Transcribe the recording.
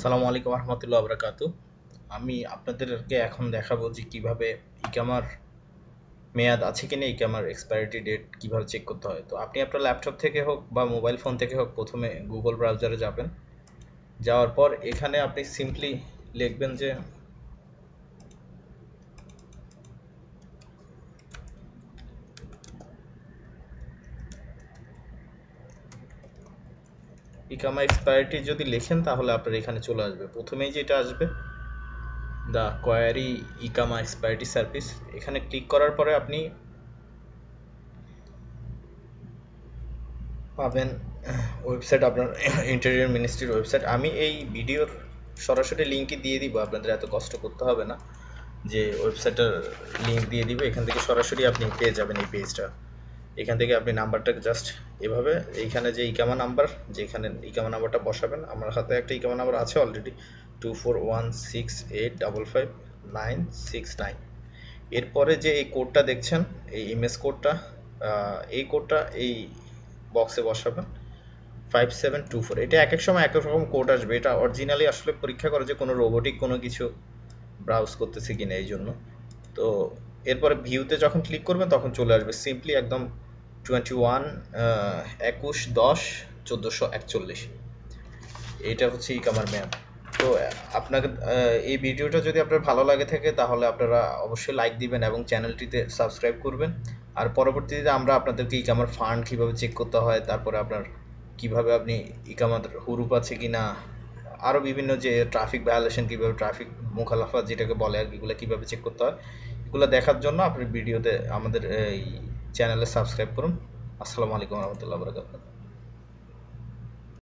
আসসালামু আলাইকুম রহমতুল্লাহ বারাকাতু। আমি আপনাদেরকে এখন দেখাবো যে কিভাবে ইকামার মেয়াদ আছে কিনা, ইকামার এক্সপায়ারিটি ডেট কিভাবে চেক করতে হয়। তো আপনি আপনার ল্যাপটপ থেকে হোক বা মোবাইল ফোন থেকে হোক প্রথমে গুগল ব্রাউজারে যাবেন। যাওয়ার পর এখানে আপনি সিম্পলি লিখবেন যে ইকামা এক্সপায়ারিটি যদি লেখেন তাহলে আপনার এখানে চলে আসবে। প্রথমেই যেটা আসবে দ্য কোয়ারি ইকামা এক্সপায়ারিটি সার্ভিস, এখানে ক্লিক করার পরে আপনি পাবেন ওয়েবসাইট, আপনার ইন্টেরিয়র মিনিস্ট্রির ওয়েবসাইট। আমি এই ভিডিওর সরাসরি লিঙ্কই দিয়ে দিব, আপনাদের এত কষ্ট করতে হবে না যে ওয়েবসাইটের লিঙ্ক দিয়ে দিব। এখান থেকে সরাসরি আপনি পেয়ে যাবেন এই পেজটা। এখান থেকে আপনি নাম্বারটা জাস্ট এভাবে, এইখানে যে ইকামা নাম্বার, যেখানে ইকামা নাম্বারটা বসাবেন, আমার হাতে একটা ইকামা নাম্বার আছে অলরেডি 2416855969। এরপরে যে এই কোডটা দেখছেন, এই ইমেজ কোডটা, এই কোডটা এই বক্সে বসাবেন 5724। এটা এক এক সময় এক এক রকম কোড আসবে। এটা অরিজিনালি আসলে পরীক্ষা করে যে কোনো রোবোটিক কোনো কিছু ব্রাউজ করতেছে কিনা, এই জন্য। তো এরপরে ভিউতে যখন ক্লিক করবেন তখন চলে আসবে সিম্পলি একদম 21/21/10/1441। এটা হচ্ছে ইকামার মেয়াদ। তো আপনাকে এই ভিডিওটা যদি আপনার ভালো লাগে থাকে তাহলে আপনারা অবশ্যই লাইক দিবেন এবং চ্যানেলটিতে সাবস্ক্রাইব করবেন। আর পরবর্তীতে আমরা আপনাদেরকে ইকামার ফান্ড কিভাবে চেক করতে হয়, তারপরে আপনার কিভাবে আপনি ইকামার হুরুপ আছে কিনা, আরও বিভিন্ন যে ট্রাফিক ভায়োলেশন, কিভাবে ট্রাফিক মুখালাফা যেটাকে বলে আর কি, এগুলো কিভাবে চেক করতে হয়, এগুলো দেখার জন্য আপনি ভিডিওতে আমাদের এই চ্যানেলে সাবস্ক্রাইব করুন। আসসালামু আলাইকুম রহমতুল্লাহ বরকাতুহু।